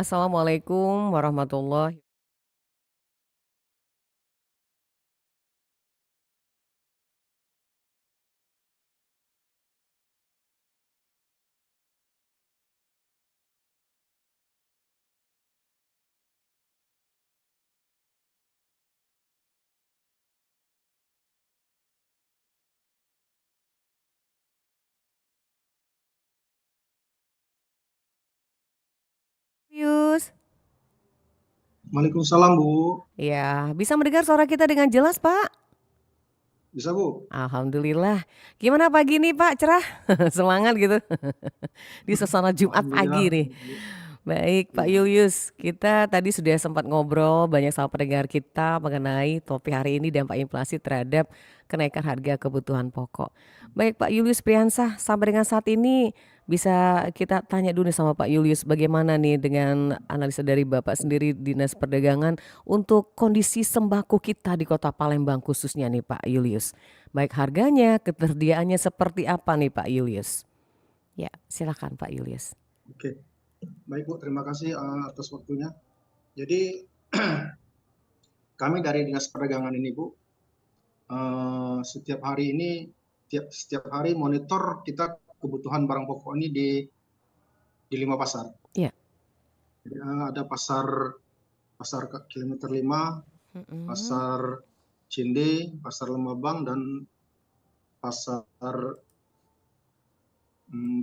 Assalamualaikum warahmatullahi. Yus. Waalaikumsalam, Bu. Ya, bisa mendengar suara kita dengan jelas, Pak? Bisa, Bu? Alhamdulillah. Gimana pagi nih, Pak? Cerah? Semangat gitu? Di suasana Jumat Alhamdulillah. pagi nih. Baik, Pak Iya. Julius, kita tadi sudah sempat ngobrol banyak sama pendengar kita mengenai topik hari ini dampak inflasi terhadap kenaikan harga kebutuhan pokok. Baik, Pak Julius Priyansah, sampai dengan saat ini bisa kita tanya dulu nih sama Pak Julius, bagaimana nih dengan analisa dari Bapak sendiri Dinas Perdagangan untuk kondisi sembako kita di Kota Palembang khususnya nih Pak Julius. Baik harganya, ketersediaannya seperti apa nih Pak Julius? Ya, silakan Pak Julius. Oke. Baik, Bu. Terima kasih atas waktunya. Jadi, kami dari Dinas Perdagangan ini, Bu, setiap hari ini, setiap hari monitor kita kebutuhan barang pokok ini di 5 pasar. Ya. Jadi, ada pasar pasar kilometer 5, Mm-mm. pasar Cinde, pasar Lemabang, dan pasar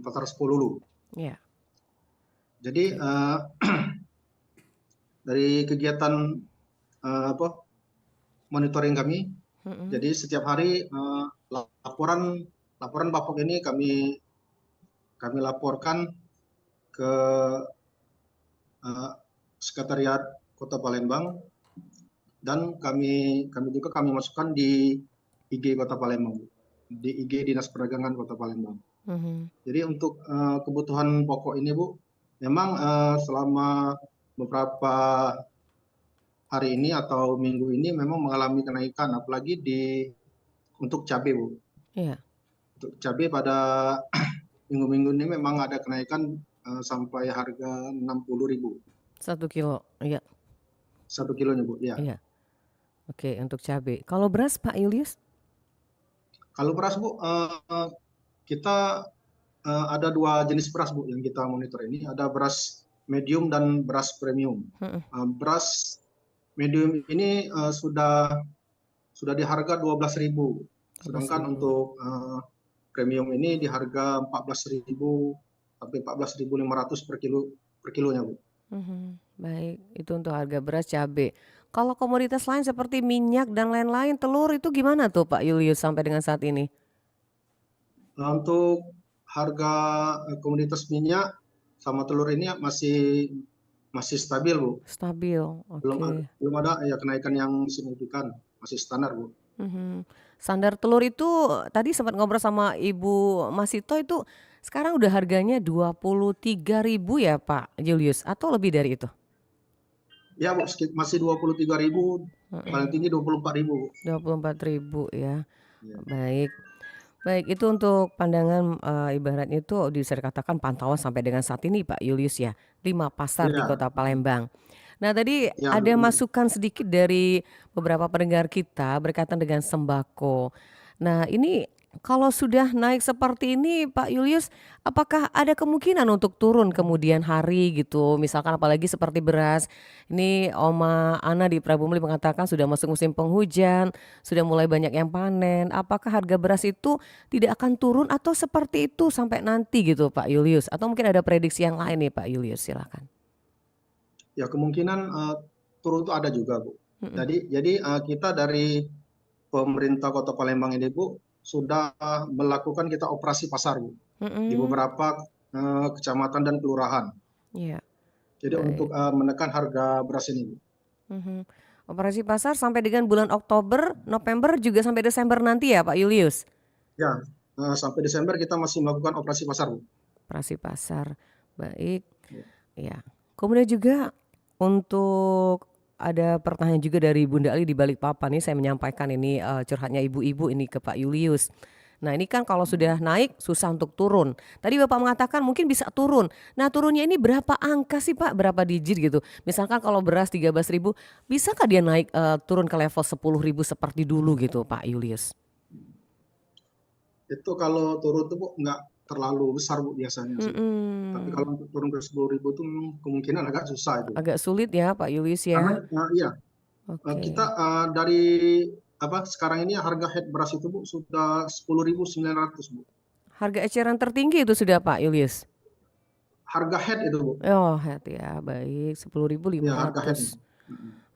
pasar Sepululu. Ya. Jadi, Oke. dari kegiatan apa monitoring kami, Mm-mm. jadi setiap hari laporan laporan Bapok ini kami laporkan ke eh, Sekretariat Kota Palembang, dan kami masukkan di IG Kota Palembang, di IG Dinas Perdagangan Kota Palembang. Mhm. Jadi untuk kebutuhan pokok ini, Bu, memang selama beberapa hari ini atau minggu ini memang mengalami kenaikan, apalagi untuk cabai, Bu. Iya, Untuk cabai pada minggu-minggu ini memang ada kenaikan sampai harga 60.000 1 kilo, iya 1 kilonya, Bu. Ya. iya, oke untuk cabe. Kalau beras Pak Julius? Kalau beras, Bu, kita ada dua jenis beras, Bu, yang kita monitor ini. Ada beras medium dan beras premium. Mhm, Beras medium ini sudah di harga 12.000, sedangkan 12.000. untuk premium ini di harga 14.000 sampai 14.500 per kilonya, Bu. Mhm, baik, itu untuk harga beras, cabe. Kalau komoditas lain seperti minyak dan lain-lain, telur itu gimana tuh Pak Julius sampai dengan saat ini? Untuk harga komoditas minyak sama telur ini masih masih stabil, Bu. Stabil, oke. Belum ada ya kenaikan yang signifikan, masih standar, Bu. Mhm. Sandar telur itu tadi sempat ngobrol sama Ibu Masito itu sekarang udah harganya 23.000 ya Pak Julius atau lebih dari itu? Ya, Bu, masih 23.000, paling Heeh, tinggi 24.000, Bu. 24.000 ya. Ya. Baik. Baik, itu untuk pandangan, ibaratnya itu bisa dikatakan pantauan sampai dengan saat ini Pak Julius ya, 5 pasar di Ya, Kota Palembang. Nah tadi ya, ada benar. masukan sedikit dari beberapa pendengar kita berkaitan dengan sembako. Nah ini kalau sudah naik seperti ini Pak Julius, apakah ada kemungkinan untuk turun kemudian hari gitu? Misalkan apalagi seperti beras, ini Oma Ana di Prabumuli mengatakan sudah masuk musim penghujan, sudah mulai banyak yang panen. Apakah harga beras itu tidak akan turun atau seperti itu sampai nanti gitu Pak Julius? Atau mungkin ada prediksi yang lain nih Pak Julius, silakan. Ya, kemungkinan turun itu ada juga, Bu. Mhm, Jadi kita dari pemerintah Kota Palembang ini, Bu, sudah melakukan kita operasi pasar, Bu, di mhm, beberapa kecamatan dan kelurahan. iya, Jadi untuk baik, menekan harga beras ini, Bu. mhm. Operasi pasar sampai dengan bulan Oktober, November, juga sampai Desember nanti ya Pak Julius? Ya, sampai Desember kita masih melakukan operasi pasar, Bu. Operasi pasar, baik, Ya. ya. Kemudian juga untuk ada pertanyaan juga dari Bunda Ali di Balikpapan nih saya menyampaikan ini, curhatnya ibu-ibu ini ke Pak Julius. Nah ini kan kalau sudah naik susah untuk turun. Tadi Bapak mengatakan mungkin bisa turun. Nah turunnya ini berapa angka sih Pak? Berapa digit gitu? Misalkan kalau beras 13.000, bisakah dia naik turun ke level 10.000 seperti dulu gitu Pak Julius? Itu kalau turun tuh Bu nggak terlalu besar Bu biasanya sih. Tapi Mhm. kalau untuk turun ke 10.000 tuh kemungkinan agak susah itu. Agak sulit ya Pak Julius Karena ya? iya, kita Oke. dari apa sekarang ini harga head beras itu Bu sudah 10.900 Bu. Harga eceran tertinggi itu sudah Pak Julius? Harga head itu Bu. Oh head ya, baik sepuluh ribu lima Ya harga head. ratus.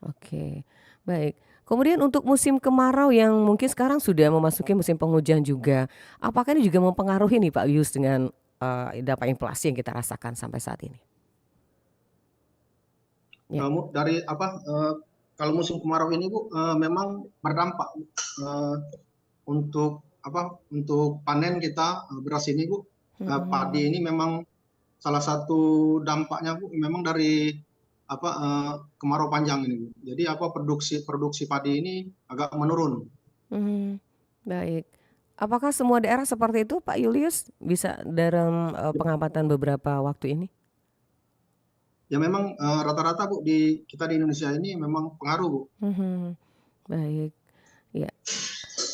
Oke, baik. Kemudian untuk musim kemarau yang mungkin sekarang sudah memasuki musim penghujan juga, apakah ini juga mempengaruhi nih Pak Yus dengan, dampak inflasi yang kita rasakan sampai saat ini? Ya. Dari apa, kalau musim kemarau ini Bu, memang berdampak, eee, untuk apa, untuk panen kita, beras ini Bu, padi Mhm, ini memang salah satu dampaknya Bu, memang dari apa, kemarau panjang ini Bu. Jadi apa, produksi produksi padi ini agak menurun. mhm, baik. Apakah semua daerah seperti itu Pak Julius? Bisa dalam, pengamatan beberapa waktu ini? Ya memang, rata-rata Bu, kita di Indonesia ini memang pengaruh Bu. Mhm, baik, ya.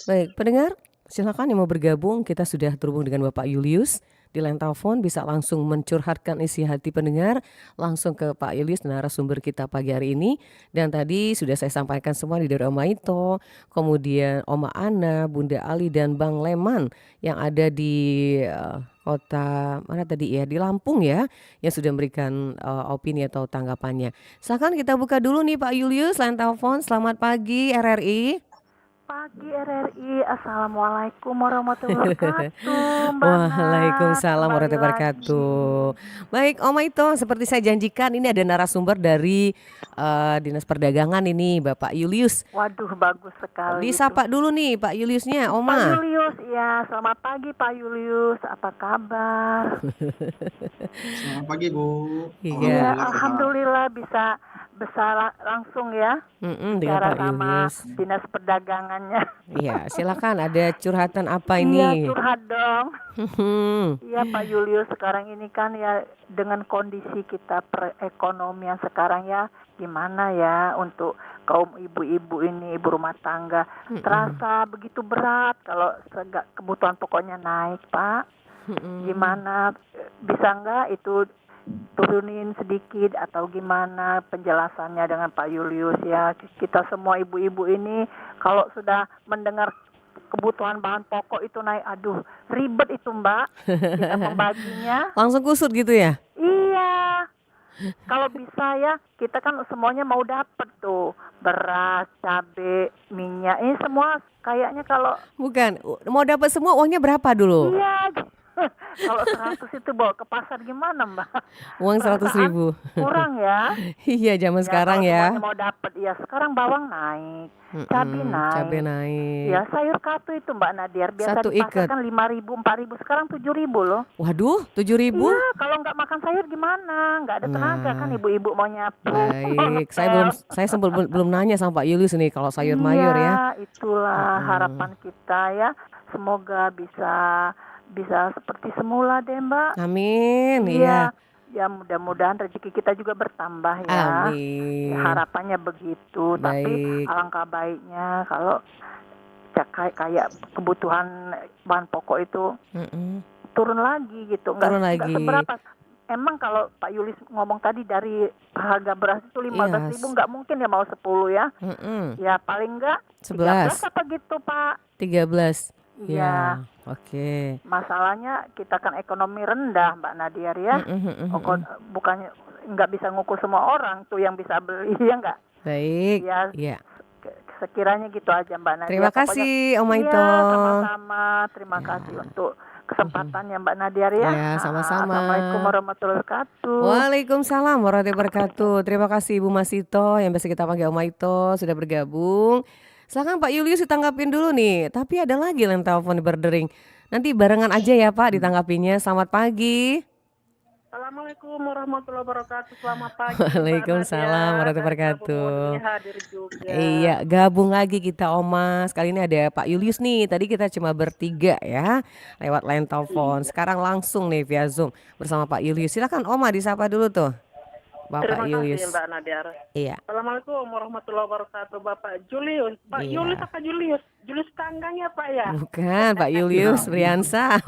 Baik, pendengar, silakan yang mau bergabung, kita sudah terhubung dengan Bapak Julius di line telepon, bisa langsung mencurhatkan isi hati pendengar langsung ke Pak Julius narasumber kita pagi hari ini. Dan tadi sudah saya sampaikan semua dari Oma Ito, kemudian Oma Ana, Bunda Ali dan Bang Leman yang ada di kota mana tadi ya, di Lampung ya, yang sudah memberikan opini atau tanggapannya. Silakan kita buka dulu nih Pak Julius line telepon. Selamat pagi RRI. Pagi RRI, Assalamualaikum warahmatullahi wabarakatuh, Mbak Nat, Waalaikumsalam kembali warahmatullahi lagi. wabarakatuh. Baik, Om Ito, seperti saya janjikan ini ada narasumber dari Dinas Perdagangan ini, Bapak Julius. Waduh, bagus sekali itu. Disapa dulu nih Pak Juliusnya, Pak Oma. Julius, ya selamat pagi Pak Julius, apa kabar? Selamat pagi Bu, Iya, Iya, alhamdulillah sehat. Alhamdulillah bisa langsung ya dengan bicara Pak sama Julius. Dinas Perdagangannya. Iya, silakan ada curhatan apa Iya, ini? curhat dong. Mhm, Iya Pak Julius, sekarang ini kan ya dengan kondisi kita perekonomian sekarang ya gimana ya untuk kaum ibu-ibu ini, ibu rumah tangga mhm, terasa begitu berat kalau kebutuhan pokoknya naik Pak. mhm. Gimana bisa nggak itu turunin sedikit atau gimana penjelasannya dengan Pak Julius ya. Kita semua ibu-ibu ini kalau sudah mendengar kebutuhan bahan pokok itu naik, aduh ribet itu Mbak. Kita membaginya, Langsung kusut gitu ya? iya. Kalau bisa ya, kita kan semuanya mau dapet tuh beras, cabai, minyak. Ini semua kayaknya kalau Bukan, mau dapat semua uangnya berapa dulu? iya. Kalau 100 itu bawa ke pasar gimana Mbak? Uang seratus Perasaan ribu. kurang ya. Iya, zaman Ya sekarang kalau semuanya ya. mau dapet, ya sekarang bawang naik, cabai Cabe naik. naik. Ya sayur katu itu Mbak Nadiar biasa Satu di pasar ikat. kan 5.000, 4.000, sekarang 7.000 loh. Waduh, 7.000. Iya, kalau nggak makan sayur gimana? Nggak ada tenaga kan Nah, ibu-ibu mau nyapu, mau baik. ngepel. Saya sempat belum nanya sama Pak Yulius nih kalau sayur mayur Iya, ya. itulah Mhm. harapan kita ya. Semoga bisa bisa seperti semula deh, Mbak. Amin, iya. Iya, ya mudah-mudahan rezeki kita juga bertambah ya. Ya Amin. harapannya begitu, tapi Baik. alangkah baiknya kalau kayak kebutuhan bahan pokok itu Mhm. turun lagi gitu, Turun nggak lagi. seberapa. Emang kalau Pak Yulis ngomong tadi dari harga beras itu Iya. 15.000 nggak mungkin ya mau 10 ya. Mhm. Ya paling nggak 13 11, apa gitu Pak. 13. Iya, Ya, oke. masalahnya kita kan ekonomi rendah Mbak Nadiar ya. Mhm, mhm, mhm. Bukannya nggak bisa ngukur semua orang tuh yang bisa beli ya nggak. Baik. Ya Iya. sekiranya gitu aja Mbak Nadia. Terima Pokoknya kasih Om Maito. iya sama-sama. Terima kasih Ya. untuk Mhm. kesempatannya Mbak Nadia ya. Ya, sama-sama. Assalamualaikum warahmatullahi wabarakatuh. Waalaikumsalam warahmatullahi wabarakatuh. Terima kasih Ibu Masito yang biasa kita panggil Om Maito sudah bergabung. Silakan Pak Julius ditanggapin dulu nih. Tapi ada lagi yang telepon berdering. Nanti barengan aja ya Pak ditanggapinya. Selamat pagi. Assalamualaikum warahmatullahi wabarakatuh. Selamat pagi Mbak Waalaikumsalam Nadia dan warahmatullahi Kak wabarakatuh. Bumuni hadir juga. Iya, gabung lagi kita Oma. Kali ini ada Pak Julius nih. Tadi kita cuma bertiga ya, lewat line telepon. Iya. Sekarang langsung nih via Zoom bersama Pak Julius. Silakan Oma disapa dulu tuh, Bapak Terima kasih Julius. Mbak Nadia. Iya, Assalamualaikum warahmatullahi wabarakatuh Bapak Julius. Pak Julius iya. apa Julius? Julius Kanggang ya Pak ya? Bukan Pak Ya, Julius Priansa.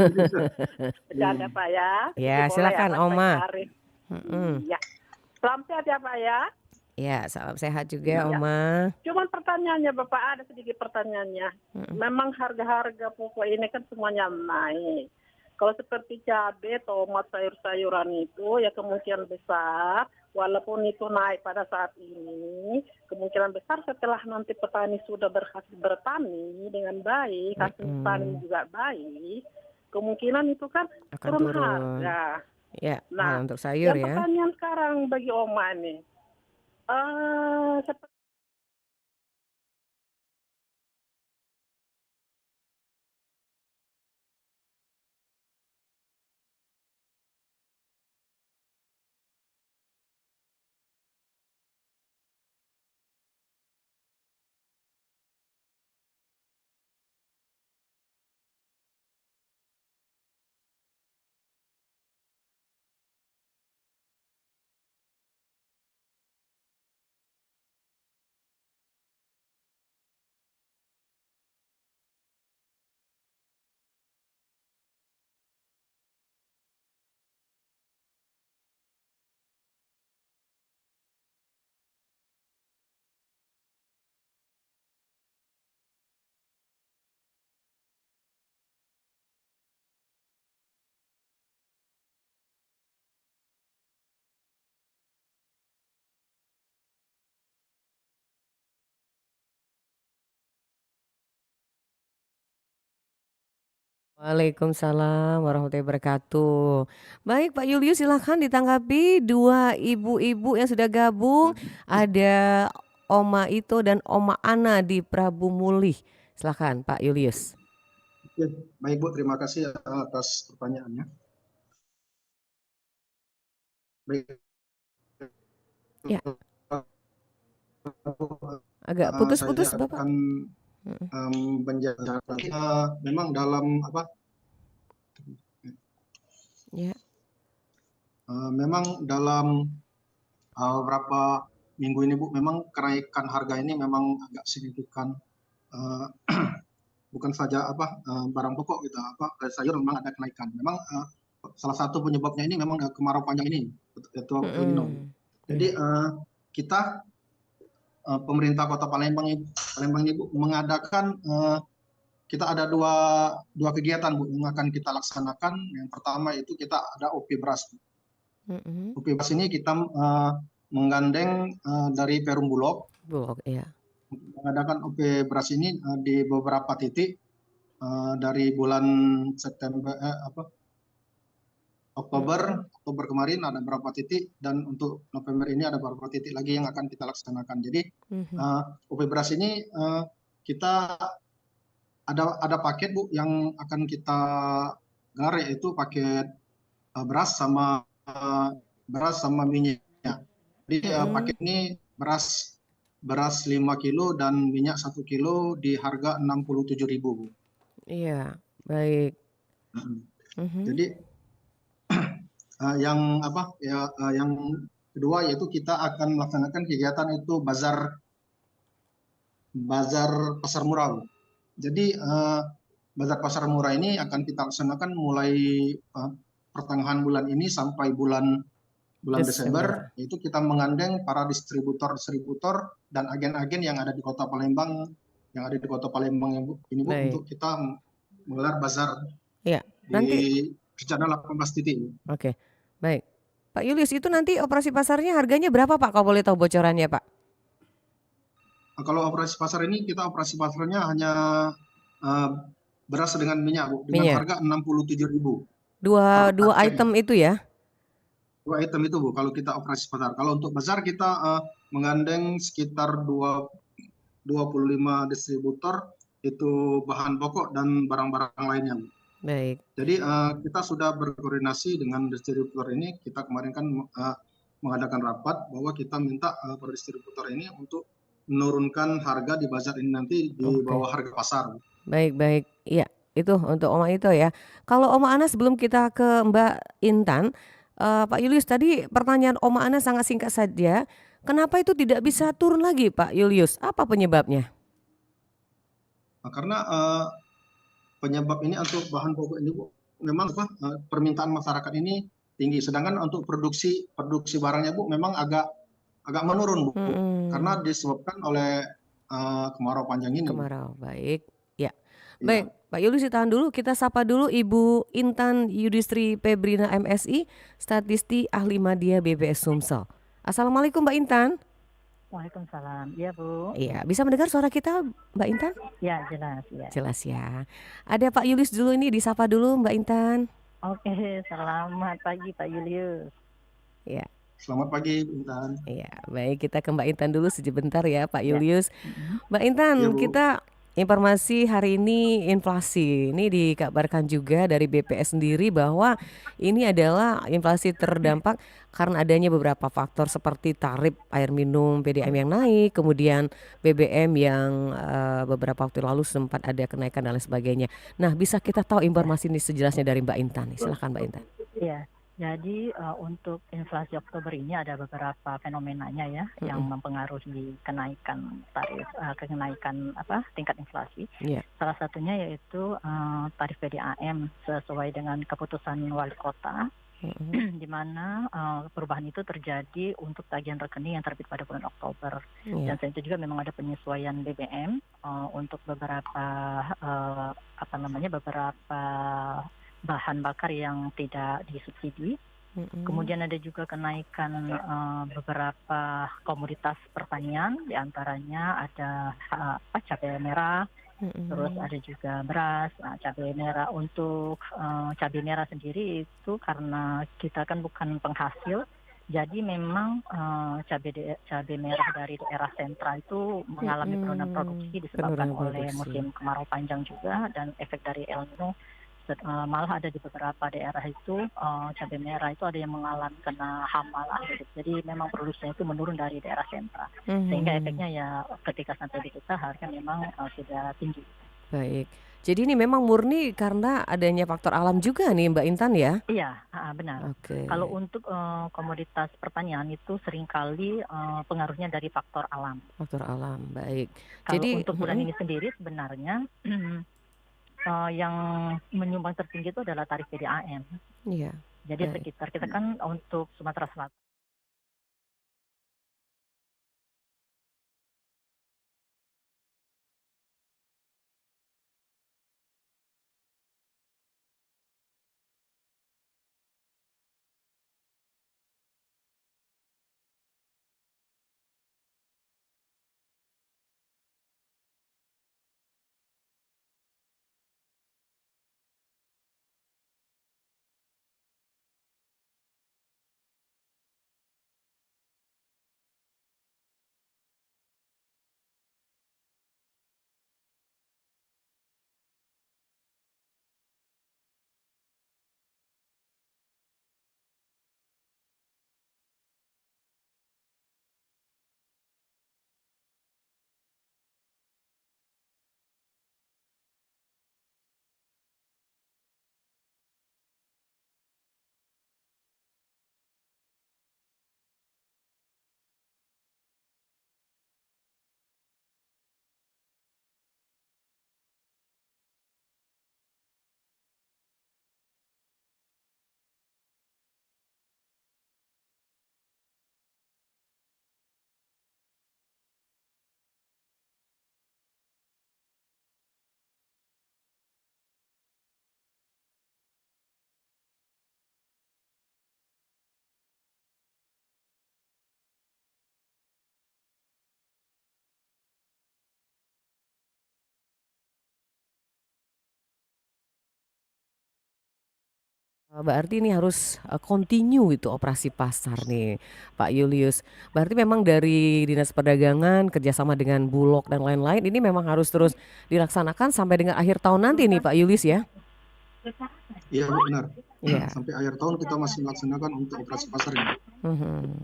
Bercanda Pak ya. Ya, Sedikit boleh silakan anak pagi Oma. hari. Mm-mm. Iya. Selamat sehat ya Pak ya. Ya, salam sehat juga Iya. Oma. Cuman pertanyaannya Bapak, ada sedikit pertanyaannya. Mm-mm. Memang harga-harga pokok ini kan semuanya naik. Kalau seperti cabai, tomat, sayur-sayuran itu ya kemungkinan besar, walaupun itu naik pada saat ini, kemungkinan besar setelah nanti petani sudah berhasil bertani dengan baik, hasil panen juga baik, kemungkinan itu kan Akan turun turun. harga. Ya, Nah, kalau untuk sayur yang ya. pertanyaan sekarang bagi Oma nih, seperti Waalaikumsalam warahmatullahi wabarakatuh. Baik Pak Julius silahkan ditanggapi dua ibu-ibu yang sudah gabung. Ada Oma Ito dan Oma Ana di Prabu Mulih. Silahkan Pak Julius. Oke, baik Bu, terima kasih atas pertanyaannya. Baik. Ya. Agak putus-putus Saya Bapak. akan menjelaskan memang dalam Ya. memang dalam beberapa minggu ini Bu, memang kenaikan harga ini memang agak signifikan. Bukan saja barang pokok gitu, sayur memang ada kenaikan. Memang salah satu penyebabnya ini memang kemarau panjang ini, yaitu El Nino. Jadi kita pemerintah Kota Palembang ini Bu, mengadakan kita ada dua kegiatan Bu yang akan kita laksanakan. Yang pertama itu kita ada OP beras. OP beras ini kita menggandeng dari Perum Bulog. Bulog, ya. Mengadakan OP beras ini di beberapa titik dari bulan Oktober kemarin ada beberapa titik, dan untuk November ini ada beberapa titik lagi yang akan kita laksanakan. Jadi OP beras ini kita ada paket Bu yang akan kita gelar, yaitu paket beras sama minyak. Jadi paket ini beras 5 kilo dan minyak 1 kilo di harga 67.000 Bu. Iya, baik. Jadi yang kedua yaitu kita akan melaksanakan kegiatan itu bazar pasar murah Bu. Jadi bazar pasar murah ini akan kita laksanakan mulai pertengahan bulan ini sampai bulan Desember. Itu kita menggandeng para distributor dan agen-agen yang ada di Kota Palembang, ini Bu, untuk kita menggelar bazar di rencana 18 titik. Oke, baik. Pak Julius, itu nanti operasi pasarnya harganya berapa Pak, kalau boleh tahu bocorannya Pak? Kalau operasi pasar ini, kita operasi pasarnya hanya beras dengan minyak Bu, dengan harga 67.000. Dua item itu ya? Dua item itu Bu, kalau kita operasi pasar. Kalau untuk bazar kita menggandeng sekitar 25 distributor, itu bahan pokok dan barang-barang lainnya Bu. Baik. Jadi kita sudah berkoordinasi dengan distributor ini. Kita kemarin kan mengadakan rapat bahwa kita minta per distributor ini untuk menurunkan harga di bazar ini nanti di Oke. bawah harga pasar. Baik baik. Iya, itu untuk Oma Ito ya. Kalau Oma Ana sebelum kita ke Mbak Intan, Pak Julius tadi pertanyaan Oma Ana sangat singkat saja, kenapa itu tidak bisa turun lagi Pak Julius? Apa penyebabnya? Karena penyebab ini untuk bahan pokok ini Bu, memang permintaan masyarakat ini tinggi. Sedangkan untuk produksi barangnya Bu memang agak menurun Bu, karena Mhm. disebabkan oleh kemarau panjang ini Bu. Kemarau, baik. Ya. Iya. Baik, Pak Julius ditahan dulu, kita sapa dulu Ibu Intan Yudistri Febrina MSI, Statisti Ahli Madya BPS Sumsel. Assalamualaikum Mbak Intan. Waalaikumsalam. Iya, Bu. Iya, bisa mendengar suara kita Mbak Intan? Ya, jelas ya. Jelas ya. Ada Pak Julius dulu ini, disapa dulu Mbak Intan. Oke, selamat pagi Pak Julius. Ya, Selamat pagi Intan. iya. Baik, kita ke Mbak Intan dulu sebentar ya Pak Ya. Julius. Mbak Intan, Iya Bu. kita informasi hari ini inflasi. Ini dikabarkan juga dari BPS sendiri bahwa ini adalah inflasi terdampak karena adanya beberapa faktor seperti tarif air minum PDAM yang naik, kemudian BBM yang beberapa waktu lalu sempat ada kenaikan dan lain sebagainya. Nah, bisa kita tahu informasi ini sejelasnya dari Mbak Intan nih. Silakan Mbak Intan. Iya. Jadi untuk inflasi Oktober ini ada beberapa fenomenanya ya yang Mm-mm. mempengaruhi kenaikan tarif, kenaikan tingkat inflasi. Iya. Salah satunya yaitu tarif PDAM sesuai dengan keputusan wali kota, Mm-mm. di mana perubahan itu terjadi untuk tagihan rekening yang terbit pada bulan Oktober. Iya. Dan selain itu juga memang ada penyesuaian BBM untuk beberapa beberapa bahan bakar yang tidak disubsidi. Mm-mm. Kemudian ada juga kenaikan beberapa komoditas pertanian, diantaranya ada cabai merah, terus Mm-mm. ada juga beras. Nah, cabai merah untuk cabai merah sendiri itu karena kita kan bukan penghasil, jadi memang cabai merah dari daerah sentra itu mengalami penurunan produksi disebabkan Penurunan oleh produksi. musim kemarau panjang juga dan efek dari El Nino. Malah ada di beberapa daerah itu cabai merah itu ada yang mengalami kena hama lah gitu. Jadi memang produksinya itu menurun dari daerah sentra, sehingga efeknya ya ketika sampai di kita harganya memang sudah tinggi. Baik. Jadi ini memang murni karena adanya faktor alam juga nih Mbak Intan ya? Iya, benar. Oke. Kalau untuk komoditas pertanian itu seringkali pengaruhnya dari faktor alam. Faktor alam, baik. Kalau Jadi untuk bulan ini sendiri sebenarnya yang menyumbang tertinggi itu adalah tarif PDAM. iya, Jadi baik. sekitar kita kan untuk Sumatera Selatan. Berarti ini harus continue itu operasi pasar nih Pak Julius. Berarti memang dari Dinas Perdagangan kerjasama dengan Bulog dan lain-lain ini memang harus terus dilaksanakan sampai dengan akhir tahun nanti nih Pak Julius ya? Iya Bu, benar. Iya. Sampai akhir tahun kita masih melaksanakan untuk operasi pasar ini.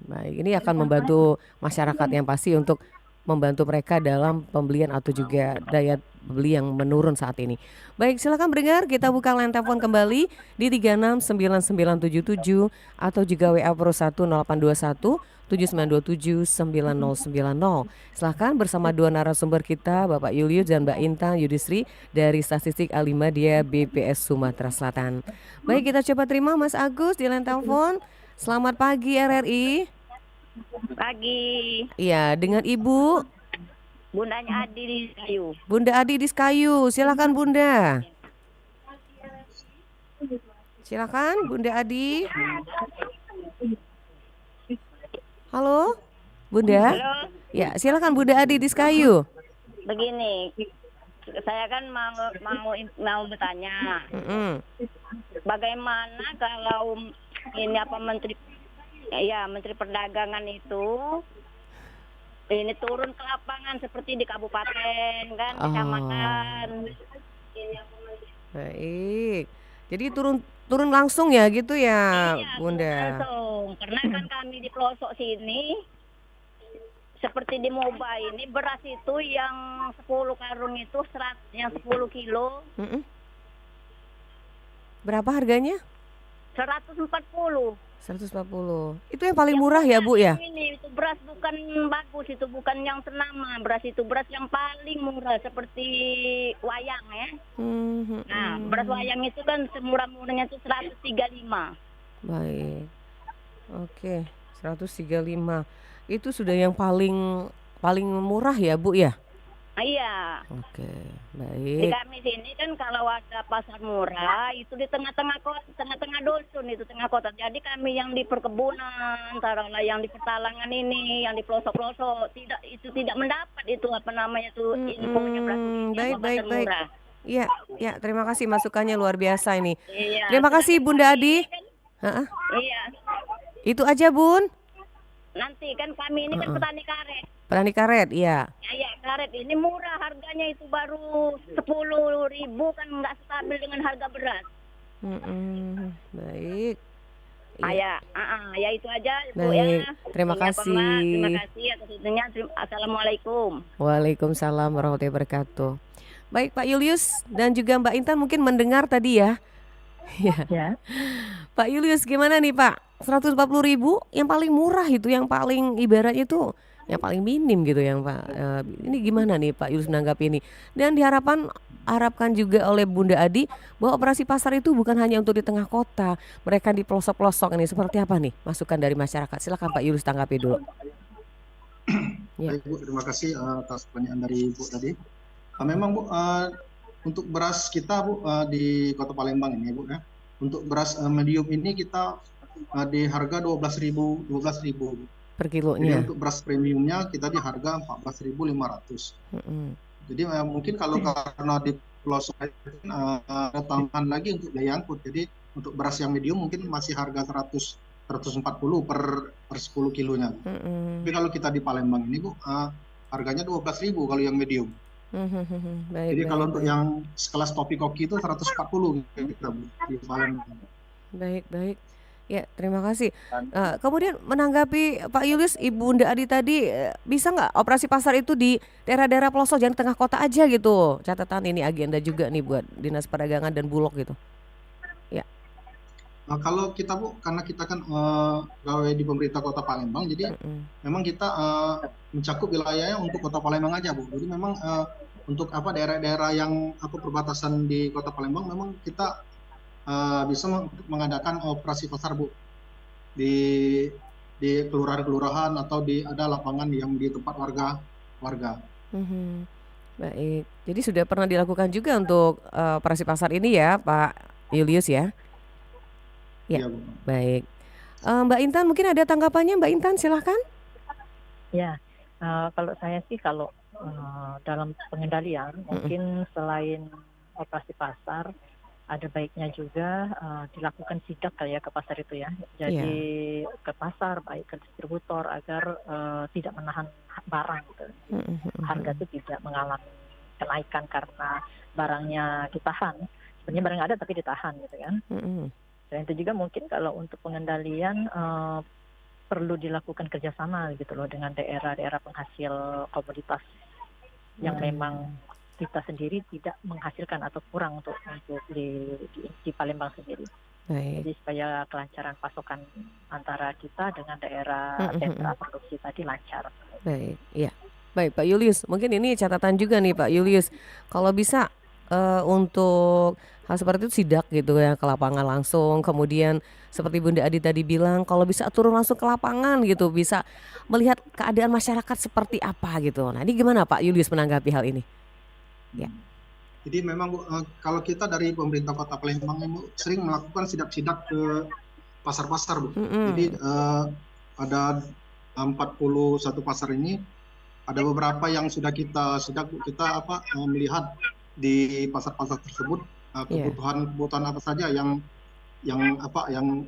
Baik, ini akan membantu masyarakat yang pasti untuk membantu mereka dalam pembelian atau juga daya beli yang menurun saat ini. Baik, silakan pendengar, kita buka line telepon kembali di 369977 atau juga WA Pro 10821 7927 9090. Silahkan bersama dua narasumber kita, Bapak Julius dan Mbak Intan Yudistri dari Statistik A5 dia BPS Sumatera Selatan. Baik, kita coba terima Mas Agus di line telepon. Selamat pagi RRI. Pagi, Iya, dengan Ibu bundanya Adi di Kayu. Bunda Adi di Skayu. Silakan Bunda. Silakan Bunda Adi. Halo, Bunda. Halo, Ya, silakan Bunda Adi di Skayu. begini, saya kan mau bertanya, Mm-mm. bagaimana kalau ini apa Menteri Perdagangan itu ini turun ke lapangan seperti di kabupaten kan, Oh, kecamatan. baik. Jadi turun langsung ya gitu ya, Iya, Bunda. langsung. Karena kan kami di pelosok sini seperti di Moba ini beras itu yang 10 karung itu yang 10 kilo Mm-mm. Berapa harganya? 140. 140. Itu yang paling murah ya, Bu ya? Ini itu beras bukan bagus, itu bukan yang ternama. Beras itu beras yang paling murah seperti wayang ya. Nah, beras wayang itu kan semurah-murahnya itu 135. Baik. Oke, 135. Itu sudah yang paling murah ya, Bu ya? Iya. Oke, Di baik. kami sini kan kalau ada pasar murah itu di tengah-tengah kota, tengah-tengah dusun itu tengah kota. Jadi kami yang di perkebunan, taruhlah yang di pertalangan ini, yang di pelosok-pelosok tidak mendapat itu apa namanya tuh infonya beras Baik, apa baik, pasar baik. murah. Iya, ya, terima kasih masukannya luar biasa ini. Iya. Terima kasih sedangkan Bunda kami Adi. ini kan, Heeh. iya. Itu aja, Bun. Nanti kan kami ini kan petani karet. Petani karet, iya. Ya, karet ini murah harganya itu baru 10.000 kan nggak stabil dengan harga beras. Baik. Ya itu aja Bu ya. Baik, terima Ini apa, Mbak? kasih. Terima kasih atas waktunya. Assalamualaikum. Waalaikumsalam warahmatullahi wabarakatuh. Baik, Pak Julius dan juga Mbak Intan mungkin mendengar tadi ya. Ya. Ya. Pak Julius gimana nih Pak? 140.000 yang paling murah itu, yang paling ibaratnya itu yang paling minim gitu yang Pak. Ini gimana nih Pak Julius menanggapi ini? Dan harapkan juga oleh Bunda Adi bahwa operasi pasar itu bukan hanya untuk di tengah kota, mereka di pelosok-pelosok ini seperti apa nih masukan dari masyarakat? Silakan Pak Julius tanggapi dulu. Ya. Baik Bu, terima kasih atas pertanyaan dari Bu tadi. Memang Bu, untuk beras kita Bu di Kota Palembang ini Bu ya, untuk beras medium ini kita di harga 12.000 Per Jadi kilonya. untuk beras premiumnya kita di harga 14.500. Jadi mungkin kalau karena di pelosok ada tambahan lagi untuk biaya angkut. Jadi untuk beras yang medium mungkin masih harga 140 per 10 kilonya. Tapi kalau kita di Palembang ini Bu, harganya 12.000 kalau yang medium. Baik, Jadi baik, kalau untuk baik. yang sekelas topi koki itu 140 kita Bu, di Palembang. Baik, baik. Ya, terima kasih. Kemudian menanggapi Pak Julius, Ibu Bunda Adi tadi, bisa nggak operasi pasar itu di daerah-daerah pelosok, jangan tengah kota aja gitu? Catatan ini agenda juga nih buat Dinas Perdagangan dan Bulog gitu. Ya. Kalau kita Bu, karena kita kan pegawai di pemerintah Kota Palembang, jadi memang kita mencakup wilayahnya untuk Kota Palembang aja Bu. Jadi memang untuk daerah-daerah yang perbatasan di Kota Palembang memang kita bisa mengadakan operasi pasar Bu di kelurahan-kelurahan atau ada lapangan yang di tempat warga. Baik. Jadi sudah pernah dilakukan juga untuk operasi pasar ini ya, Pak Julius ya? Ya, Iya Bu. baik. Mbak Intan mungkin ada tanggapannya, Mbak Intan silahkan. Ya, kalau saya sih dalam pengendalian mungkin selain operasi pasar ada baiknya juga dilakukan sidak kali ya ke pasar itu ya. Jadi ke pasar baik ke distributor agar tidak menahan barang gitu. Harga itu tidak mengalami kenaikan karena barangnya ditahan sebenarnya barang ada tapi ditahan gitu kan. Mhm. Dan itu juga mungkin kalau untuk pengendalian perlu dilakukan kerjasama gitu loh dengan daerah-daerah penghasil komoditas yang memang kita sendiri tidak menghasilkan atau kurang untuk di Palembang sendiri. Baik. Jadi supaya kelancaran pasokan antara kita dengan daerah Mhm, mhm. sentra produksi tadi lancar. Baik, iya. Baik Pak Julius, mungkin ini catatan juga nih Pak Julius, kalau bisa, untuk hal seperti itu sidak gitu ya ke lapangan langsung, kemudian seperti Bunda Adi tadi bilang kalau bisa turun langsung ke lapangan gitu, bisa melihat keadaan masyarakat seperti apa gitu. Nah ini gimana Pak Julius menanggapi hal ini? Ya. Jadi memang Bu, kalau kita dari pemerintah Kota Palembang ini Bu, sering melakukan sidak-sidak ke pasar-pasar Bu. Jadi Mhm. ada 41 pasar ini, ada beberapa yang sudah kita sidak Bu, kita melihat di pasar-pasar tersebut Iya. kebutuhan apa saja yang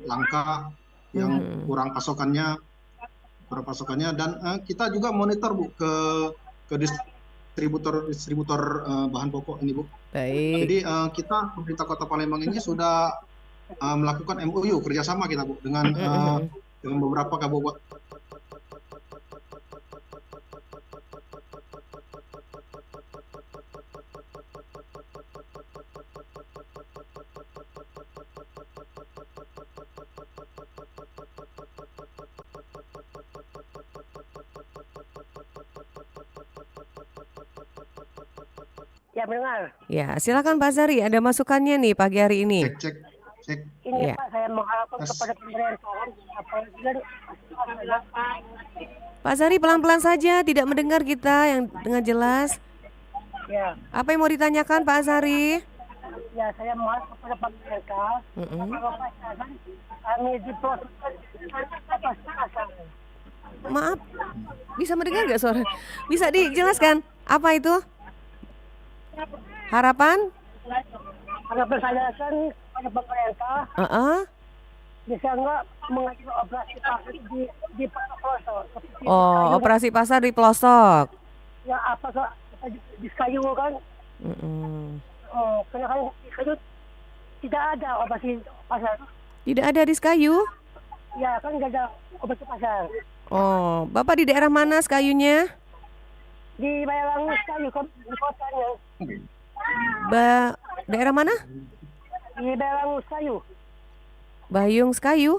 langka, yang Mhm. kurang pasokannya dan kita juga monitor Bu ke distributor bahan pokok ini Bu. Baik. Jadi kita pemerintah Kota Palembang ini sudah melakukan MOU kerjasama kita Bu dengan Mhm, mhm. dengan beberapa kabupaten Ya mendengar. Ya, silakan Pak Zari, ada masukannya nih pagi hari ini. cek. Ini Iya. Pak, saya mengharapkan Mas. kepada pemerintahan apabila Pak Zari pelan-pelan saja, tidak mendengar kita yang dengan jelas. ya, Apa yang mau ditanyakan Pak Zari? ya saya mengharap kepada pemerintah Mhm. bahwa pasaran kami diproses atas asal. Maaf, bisa mendengar nggak suara? Bisa dijelaskan apa itu? Harapan? Harapan saya kan pada pemerintah Heeh. bisa nggak mengajukan operasi pasar di pelosok seperti Oh, kayu, operasi pasar di pelosok. ya apa kok di kayu kan, Mhm. karena kan di kayu tidak ada operasi pasar, Tidak ada di Sekayu? ya kan nggak ada operasi pasar Oh, Bapak di daerah mana Sekayunya? di Bayalangus kayu di kotanya, Daerah mana? di Bayalangus kayu, Bayung Sekayu?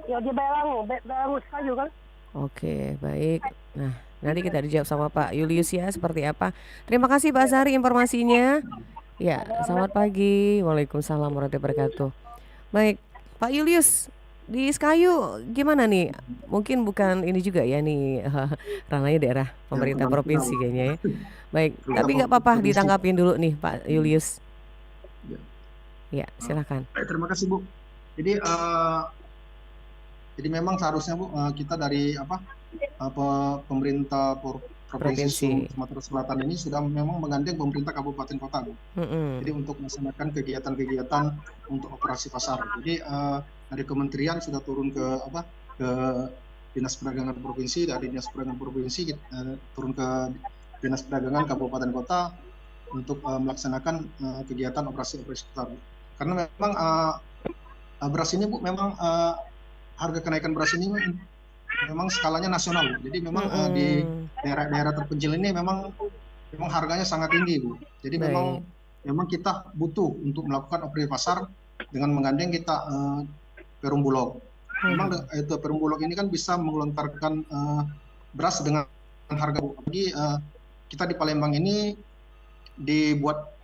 ya di Bayalangus kayu kan. Oke, baik. Nah, nanti kita dijawab sama Pak Julius ya seperti apa. Terima kasih Pak Zari informasinya. Ya, selamat pagi. Waalaikumsalam warahmatullahi wabarakatuh. Baik, Pak Julius di Sekayu gimana nih? Mungkin bukan ini juga ya nih ranahnya daerah pemerintah bukan provinsi kayaknya ya. Baik, Pemerintah tapi nggak apa-apa provinsi. ditanggapin dulu nih Pak Julius. Ya. Ya, silakan. Terima kasih Bu. Jadi memang seharusnya Bu, kita dari pemerintah Provinsi. Sumatera Selatan ini sudah memang menggandeng pemerintah kabupaten kota Bu. Jadi Mm-mm. untuk melaksanakan kegiatan-kegiatan untuk operasi pasar. Jadi dari kementerian sudah turun ke dinas perdagangan provinsi, dari dinas perdagangan provinsi turun ke dinas perdagangan kabupaten kota untuk melaksanakan kegiatan operasi pasar. Karena memang beras ini Bu, memang harga kenaikan beras ini memang skalanya nasional Bu. Jadi memang di Mm-mm. daerah-daerah terpencil ini memang harganya sangat tinggi Bu. Jadi Baik. memang kita butuh untuk melakukan operasi pasar dengan menggandeng kita Perum Bulog. Memang itu Perum Bulog ini kan bisa melontarkan beras dengan harga Bu. Jadi kita di Palembang ini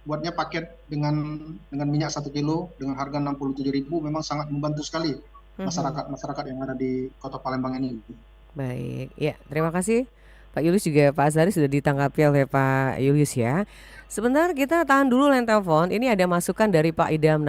buatnya paket dengan minyak 1 kilo dengan harga 67.000, memang sangat membantu sekali masyarakat yang ada di Kota Palembang ini. Baik, ya terima kasih Pak Julius, juga Pak Azhari sudah ditanggapi oleh Pak Julius ya. Sebentar kita tahan dulu line telepon. Ini ada masukan dari Pak Idam,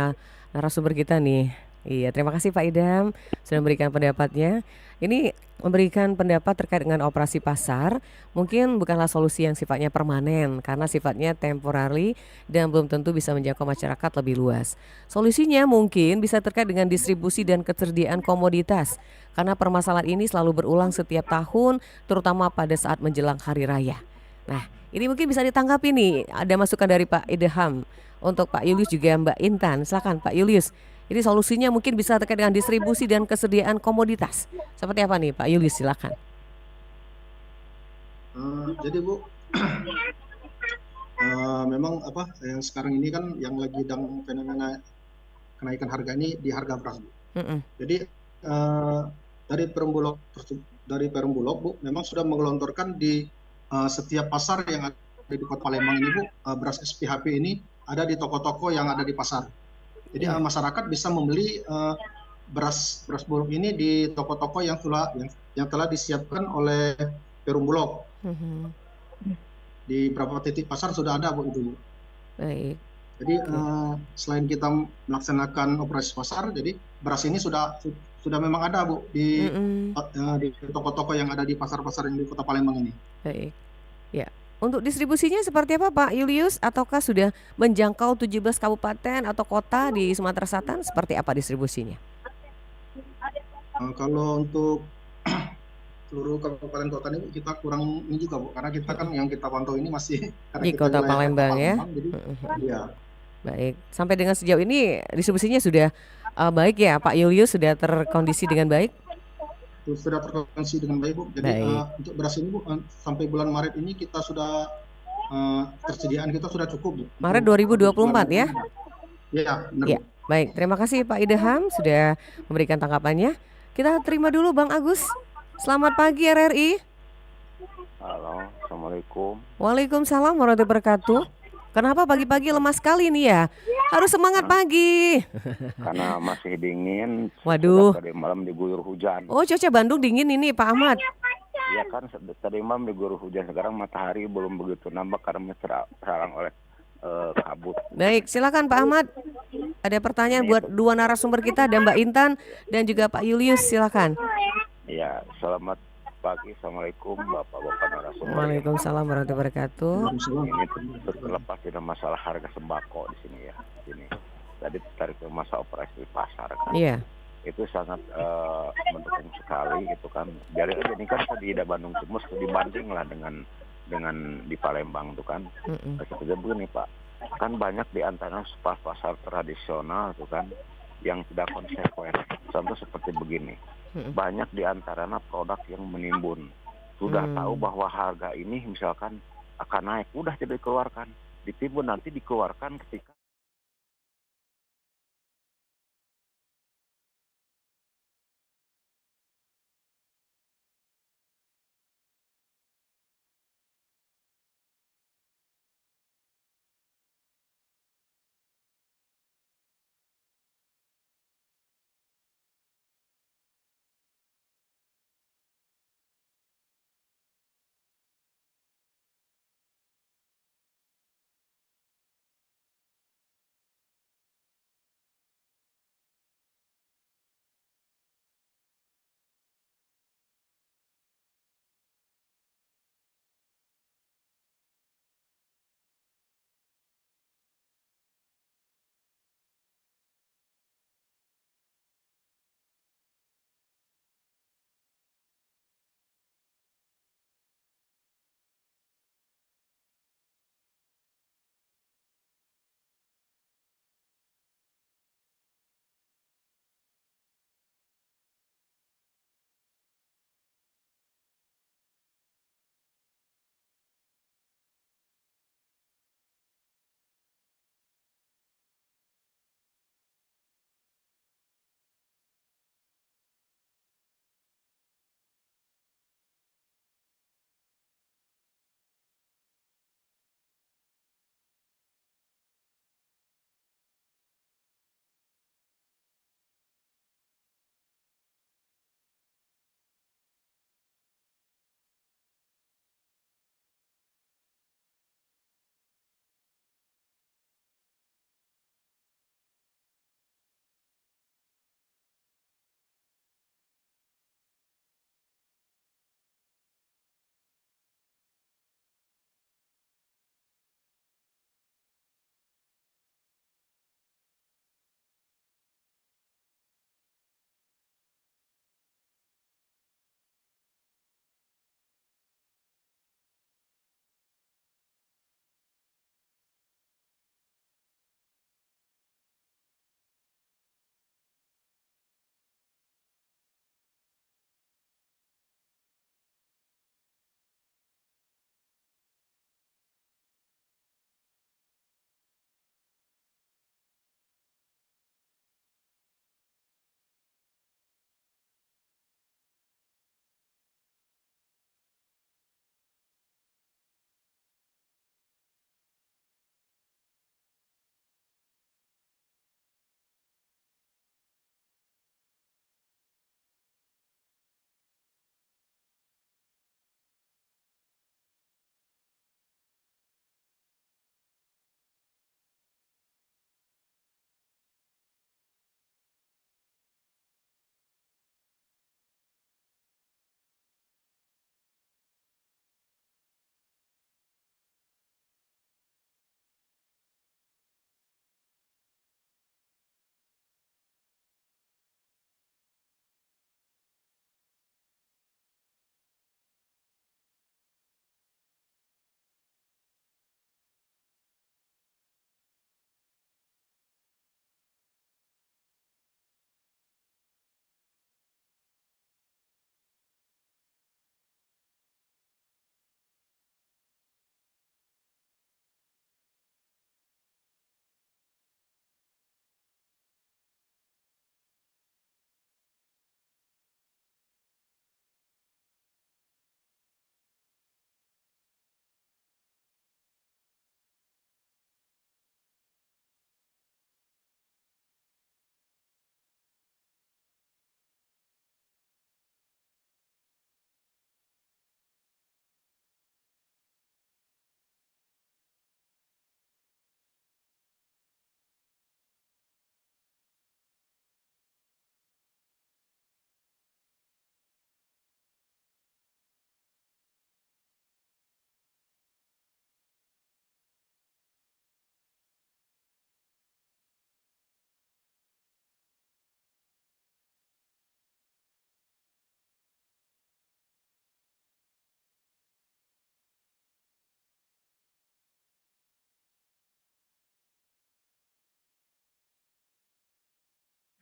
narasumber kita nih. Iya, terima kasih Pak Idam sudah memberikan pendapatnya. Ini memberikan pendapat terkait dengan operasi pasar mungkin bukanlah solusi yang sifatnya permanen karena sifatnya temporary dan belum tentu bisa menjangkau masyarakat lebih luas. Solusinya mungkin bisa terkait dengan distribusi dan ketersediaan komoditas karena permasalahan ini selalu berulang setiap tahun terutama pada saat menjelang hari raya. Nah, ini mungkin bisa ditanggapi nih, ada masukan dari Pak Idham untuk Pak Julius juga Mbak Intan. Silakan Pak Julius. Ini solusinya mungkin bisa terkait dengan distribusi dan kesediaan komoditas. Seperti apa nih Pak Julius, silakan. Jadi Bu, memang apa yang sekarang ini kan yang lagi sedang fenomena kenaikan harga ini di harga beras, Bu. Jadi dari Perum Bulog, Bu, memang sudah menggelontorkan di setiap pasar yang ada di Kota Palembang ini, Bu, beras SPHP ini ada di toko-toko yang ada di pasar. Jadi Iya. masyarakat bisa membeli beras Bulog ini di toko-toko yang telah disiapkan oleh Perum Bulog. Di beberapa titik pasar sudah ada, Bu, itu. Baik. Jadi selain kita melaksanakan operasi pasar, jadi beras ini sudah memang ada, Bu, di toko-toko yang ada di pasar-pasar yang di Kota Palembang ini. Baik. Ya. Untuk distribusinya seperti apa Pak Julius? Ataukah sudah menjangkau 17 kabupaten atau kota di Sumatera Selatan? Seperti apa distribusinya? Kalau untuk seluruh kabupaten kota ini kita kurang ini juga, Bu, karena kita kan yang kita pantau ini masih karena Di kita Kota wilayah Palembang ya. jadi ya. Baik. Sampai dengan sejauh ini distribusinya sudah baik ya Pak Julius, sudah terkondisi dengan baik? Sudah terkoneksi dengan baik, Bu. Jadi Baik. untuk beras ini, Bu, sampai bulan Maret ini kita sudah ketersediaan kita sudah cukup, Bu. Maret 2024 ya? Iya, benar, Ya. Bu. Baik, terima kasih Pak Idham sudah memberikan tanggapannya. Kita terima dulu Bang Agus. Selamat pagi RRI. Halo, Assalamualaikum. Waalaikumsalam warahmatullahi wabarakatuh. Kenapa pagi-pagi lemas sekali nih ya? Harus semangat pagi. Karena masih dingin. Waduh. Tadi malam diguyur hujan. Oh, cuaca Bandung dingin ini Pak Ahmad. Iya kan, tadi malam diguyur hujan. Sekarang matahari belum begitu nampak karena terhalang oleh kabut. Baik, silakan Pak Ahmad. Ada pertanyaan buat dua narasumber kita, ada Mbak Intan dan juga Pak Julius, silakan. Iya, selamat pagi. Assalamualaikum Bapak-bapak narasumber. Waalaikumsalam warahmatullahi wabarakatuh. Ini terlepas tidak masalah harga sembako di sini ya. Sini. Tadi tarik ke masa operasi pasar kan. Iya. Itu sangat mendukung sekali gitu kan. Jadi ini kan di Bandung Timur dibanding lah dengan di Palembang tuh kan. Seperti begini Pak, kan banyak di antara pasar tradisional tuh kan yang tidak konsekuen. Contoh seperti begini, banyak di antaranya produk yang menimbun. Sudah tahu bahwa harga ini misalkan akan naik, udah tidak dikeluarkan, ditimbun nanti dikeluarkan ketika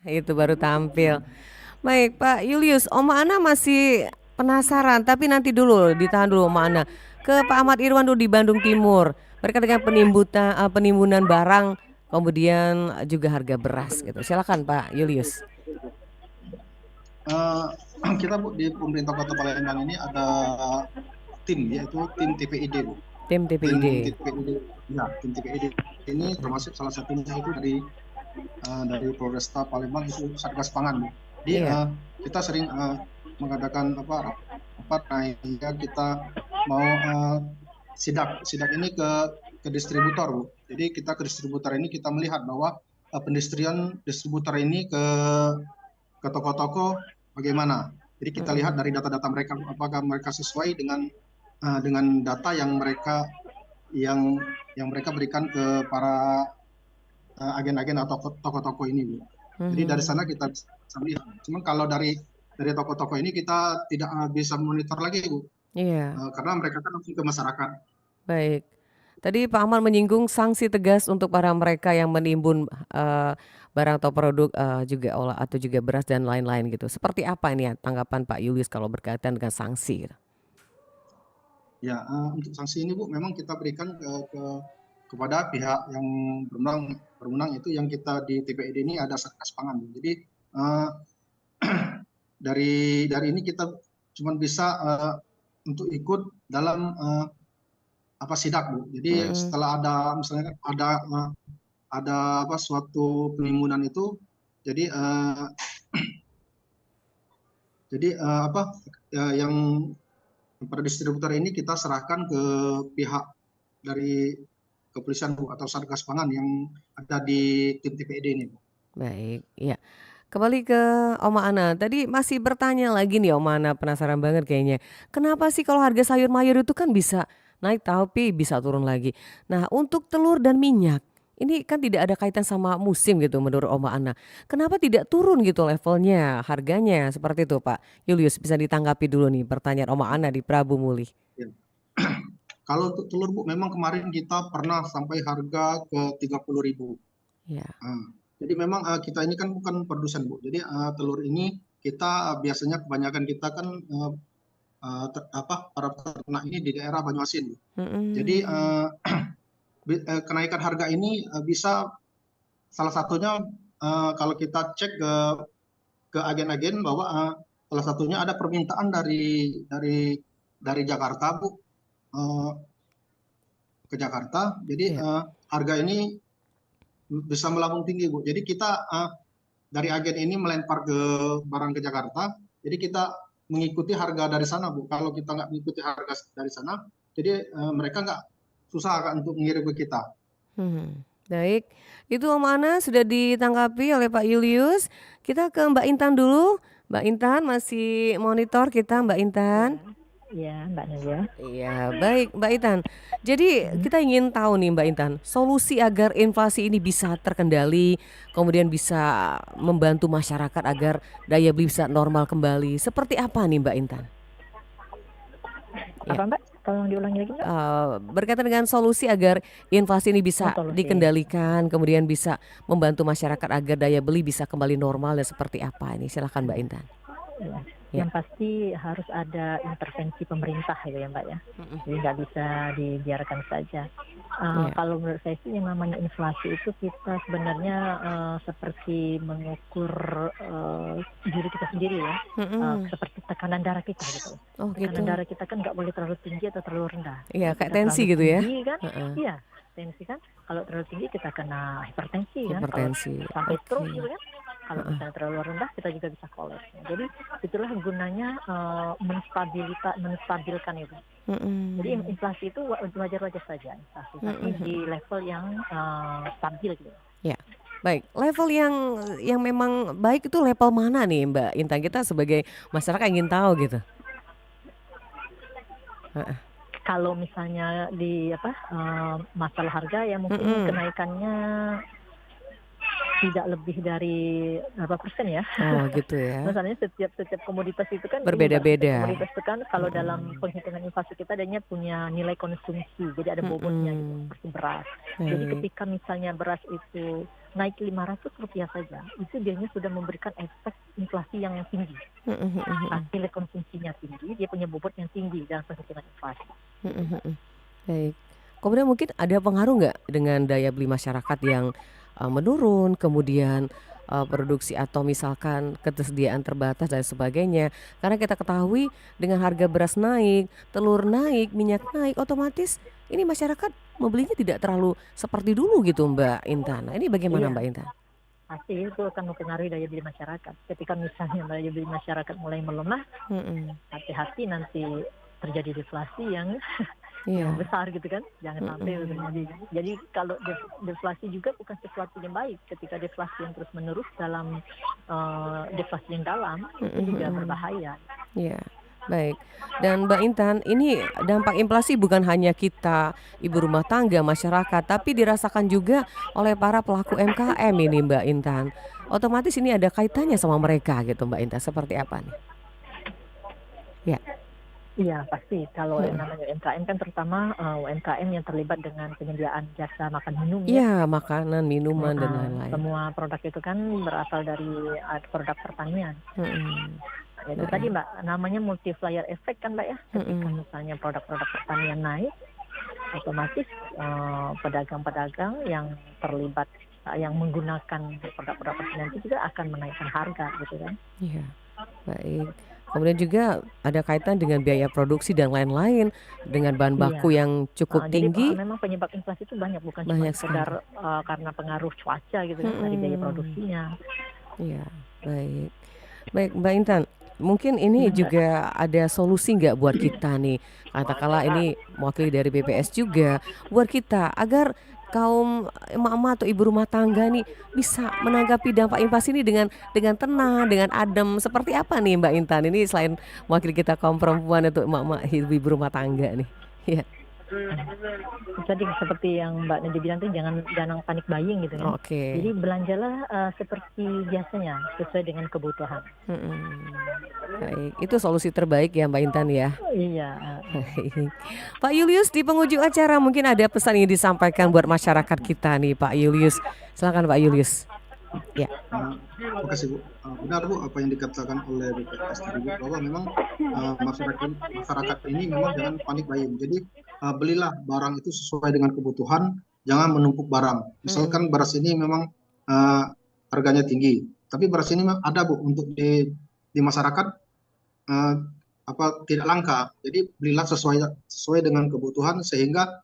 itu baru tampil. Baik Pak Julius, Oma Ana masih penasaran, tapi nanti dulu, ditahan dulu Oma Ana. Ke Pak Ahmad Irwan dulu di Bandung Timur, berkait dengan penimbunan barang, kemudian juga harga beras gitu. Silakan Pak Julius. Kita Bu di pemerintah Kota Palembang ini ada tim, yaitu tim TPID Bu. Tim TPID. Tim TPID ini termasuk salah satunya itu dari Polresta Palembang itu Satgas Pangan Bu. Jadi kita sering mengadakan rapat hingga kita mau sidak ini ke distributor Bu. Jadi kita ke distributor ini kita melihat bahwa pendistribusian distributor ini ke toko-toko bagaimana. Jadi kita lihat dari data-data mereka apakah mereka sesuai dengan data yang mereka berikan ke para agen-agen atau toko-toko ini Bu. Jadi dari sana kita bisa melihat. Cuman kalau dari toko-toko ini kita tidak bisa monitor lagi Bu. Iya. Karena mereka kan langsung ke masyarakat. Baik. Tadi Pak Ahmad menyinggung sanksi tegas untuk para mereka yang menimbun barang atau produk atau juga beras dan lain-lain gitu. Seperti apa ini ya tanggapan Pak Julius kalau berkaitan dengan sanksi gitu? Ya, untuk sanksi ini Bu memang kita berikan kepada pihak yang berwenang itu yang kita di TPID ini ada Satgas Pangan. Jadi dari ini kita cuma bisa untuk ikut dalam sidak Bu. Jadi setelah ada misalnya ada suatu penimbunan itu, jadi yang pada distributor ini kita serahkan ke pihak dari kepolisian Bu atau Satgas Pangan yang ada di tim TPID ini Bu. Baik, iya. Kembali ke Oma Ana, tadi masih bertanya lagi nih Oma Ana, penasaran banget kayaknya. Kenapa sih kalau harga sayur mayur itu kan bisa naik tapi bisa turun lagi. Nah untuk telur dan minyak, ini kan tidak ada kaitan sama musim gitu menurut Oma Ana. Kenapa tidak turun gitu levelnya, harganya seperti itu Pak Julius? Bisa ditanggapi dulu nih pertanyaan Oma Ana di Prabu Muli. Ya. Kalau untuk telur Bu, memang kemarin kita pernah sampai harga ke 30.000. Ya. Jadi memang kita ini kan bukan produsen Bu. Jadi telur ini kita biasanya kebanyakan kita kan para peternak ini di daerah Banyuasin. Jadi kenaikan harga ini bisa salah satunya kalau kita cek ke agen-agen bahwa salah satunya ada permintaan dari Jakarta Bu ke Jakarta. Jadi harga ini bisa melambung tinggi Bu. Jadi kita dari agen ini melempar ke barang ke Jakarta. Jadi kita mengikuti harga dari sana Bu. Kalau kita nggak mengikuti harga dari sana, jadi mereka nggak susah kan untuk mengirim ke kita. Baik, itu Om Ana sudah ditanggapi oleh Pak Julius. Kita ke Mbak Intan dulu. Mbak Intan masih monitor kita Mbak Intan. Iya, Mbak Nadia. Iya, baik Mbak Intan. Jadi kita ingin tahu nih Mbak Intan, solusi agar inflasi ini bisa terkendali, kemudian bisa membantu masyarakat agar daya beli bisa normal kembali. Seperti apa nih Mbak Intan? Apa Mbak? Tolong diulangi lagi Mbak. Berkaitan dengan solusi agar inflasi ini bisa dikendalikan, kemudian bisa membantu masyarakat agar daya beli bisa kembali normal dan seperti apa ini? Silakan Mbak Intan. Yang pasti harus ada intervensi pemerintah ya Mbak ya. Jadi nggak bisa dibiarkan saja. Kalau menurut saya sih yang namanya inflasi itu kita sebenarnya seperti mengukur diri kita sendiri ya. Seperti tekanan darah kita gitu. Tekanan darah kita kan nggak boleh terlalu tinggi atau terlalu rendah. Iya, kayak tensi gitu ya. Kan? Iya, tensi kan. Kalau terlalu tinggi kita kena hipertensi kan. Hipertensi. Sampai stroke gitu kan. Kalau misalnya terlalu rendah kita juga bisa kolaps. Jadi itulah gunanya menstabilkan itu. Jadi inflasi itu wajar-wajar saja inflasi, tapi di level yang stabil gitu. Ya, baik. Level yang memang baik itu level mana nih Mbak Intan? Kita sebagai masyarakat ingin tahu gitu. Kalau misalnya di masalah harga ya mungkin kenaikannya tidak lebih dari berapa persen ya. Oh gitu ya. Masalahnya setiap komoditas itu kan Berbeda-beda. komoditas itu kan kalau dalam penghitungan inflasi kita adanya punya nilai konsumsi, jadi ada bobotnya gitu, seperti beras. Jadi Baik. ketika misalnya beras itu naik Rp500 saja, itu biasanya sudah memberikan efek inflasi yang tinggi. Nilai konsumsinya tinggi, dia punya bobot yang tinggi dalam penghitungan inflasi. Baik. Kemudian mungkin ada pengaruh nggak dengan daya beli masyarakat yang menurun, kemudian produksi atau misalkan ketersediaan terbatas dan sebagainya. Karena kita ketahui dengan harga beras naik, telur naik, minyak naik, otomatis ini masyarakat membelinya tidak terlalu seperti dulu gitu Mbak Intan. Nah, ini bagaimana Iya. Mbak Intan? Pasti itu akan mempengaruhi daya beli masyarakat. Ketika misalnya daya beli masyarakat mulai melemah, hati-hati nanti terjadi deflasi yang Iya. besar gitu kan, jangan sampai terjadi. Jadi kalau deflasi juga bukan sesuatu yang baik. Ketika deflasi yang terus menerus dalam deflasi yang dalam itu juga berbahaya. Iya, baik. Dan Mbak Intan, ini dampak inflasi bukan hanya kita ibu rumah tangga, masyarakat, tapi dirasakan juga oleh para pelaku UMKM ini Mbak Intan. Otomatis ini ada kaitannya sama mereka gitu Mbak Intan. Seperti apa nih? Ya. Iya pasti, kalau yang namanya UMKM kan terutama UMKM yang terlibat dengan penyediaan jasa makan minum ya. Iya, makanan, minuman dan lain-lain. Semua produk itu kan berasal dari produk pertanian. Itu tadi Mbak, namanya multiplier effect kan Mbak ya. Ketika misalnya produk-produk pertanian naik, otomatis pedagang-pedagang yang terlibat yang menggunakan produk-produk pertanian itu juga akan menaikkan harga gitu kan. Iya, baik. Kemudian juga ada kaitan dengan biaya produksi dan lain-lain, dengan bahan baku yang cukup tinggi. Jadi memang penyebab inflasi itu banyak, bukan cuma Banyak sekedar karena pengaruh cuaca gitu kan dari biaya produksinya. Iya, baik. Baik Mbak Intan, mungkin ini juga ada solusi nggak buat kita nih, katakanlah ini mewakili dari BPS juga, buat kita agar kaum emak-emak atau ibu rumah tangga nih bisa menanggapi dampak inflasi ini dengan tenang, dengan adem. Seperti apa nih Mbak Intan? Ini selain mewakili kita kaum perempuan atau emak-emak ibu rumah tangga nih. Iya. Jadi seperti yang Mbak Nadia bilang tuh jangan panik buying gitu kan. Oke. Jadi belanjalah seperti biasanya sesuai dengan kebutuhan. Baik, itu solusi terbaik ya Mbak Intan ya. Iya. Baik. Pak Julius, di penghujung acara mungkin ada pesan yang disampaikan buat masyarakat kita nih Pak Julius. Silakan Pak Julius. Ya. Terima kasih Bu. Benar Bu apa yang dikatakan oleh BPS tadi Bu, bahwa memang masyarakat ini memang jangan panik buying. Jadi belilah barang itu sesuai dengan kebutuhan, jangan menumpuk barang. Misalkan beras ini memang harganya tinggi, tapi beras ini memang ada Bu untuk di masyarakat tidak langka. Jadi belilah sesuai dengan kebutuhan sehingga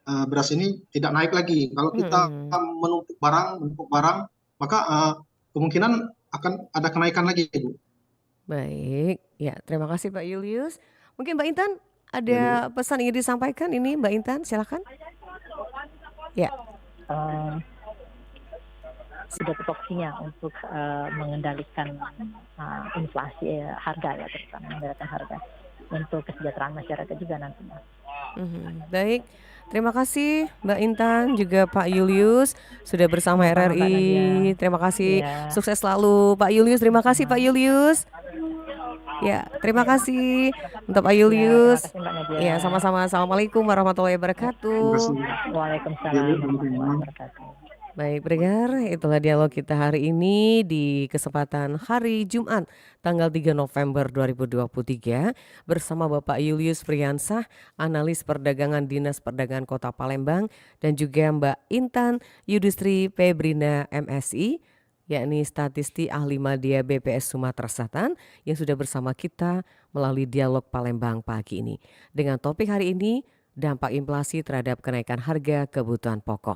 beras ini tidak naik lagi. Kalau kita menumpuk barang, maka kemungkinan akan ada kenaikan lagi, Bu. Baik, ya terima kasih Pak Julius. Mungkin Mbak Intan ada pesan ingin disampaikan ini Mbak Intan, silakan. Ya. Sudah tupoksinya untuk mengendalikan inflasi harga ya, terutama mengendalikan harga untuk kesejahteraan masyarakat juga nantinya. Baik, terima kasih Mbak Intan juga Pak Julius sudah bersama RRI. Terima kasih, sukses selalu Pak Julius. Terima kasih Pak Julius. Ya, terima kasih untuk Pak Julius. Ya, sama-sama. Assalamualaikum warahmatullahi wabarakatuh. Waalaikumsalam warahmatullahi wabarakatuh. Baik pendengar, itulah dialog kita hari ini di kesempatan hari Jumat tanggal 3 November 2023 bersama Bapak Julius Priyansah, analis perdagangan Dinas Perdagangan Kota Palembang, dan juga Mbak Intan Yudistri Febrina MSI, yakni statisti ahli media BPS Sumatera Selatan yang sudah bersama kita melalui dialog Palembang pagi ini. Dengan topik hari ini, dampak inflasi terhadap kenaikan harga kebutuhan pokok.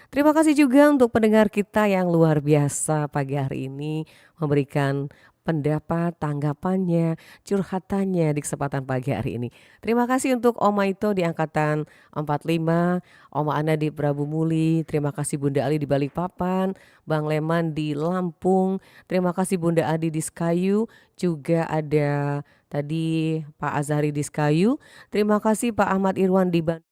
Terima kasih juga untuk pendengar kita yang luar biasa pagi hari ini memberikan pendapat, tanggapannya, curhatannya di kesempatan pagi hari ini. Terima kasih untuk Oma Ito di angkatan 45, Oma Ana di Prabu Muli, terima kasih Bunda Ali di Balikpapan, Bang Leman di Lampung, terima kasih Bunda Adi di Skayu, juga ada tadi Pak Azhari di Skayu, terima kasih Pak Ahmad Irwan di Bandung.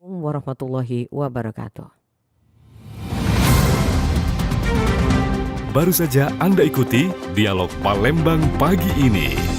Warahmatullahi wabarakatuh. Baru saja Anda ikuti Dialog Palembang pagi ini.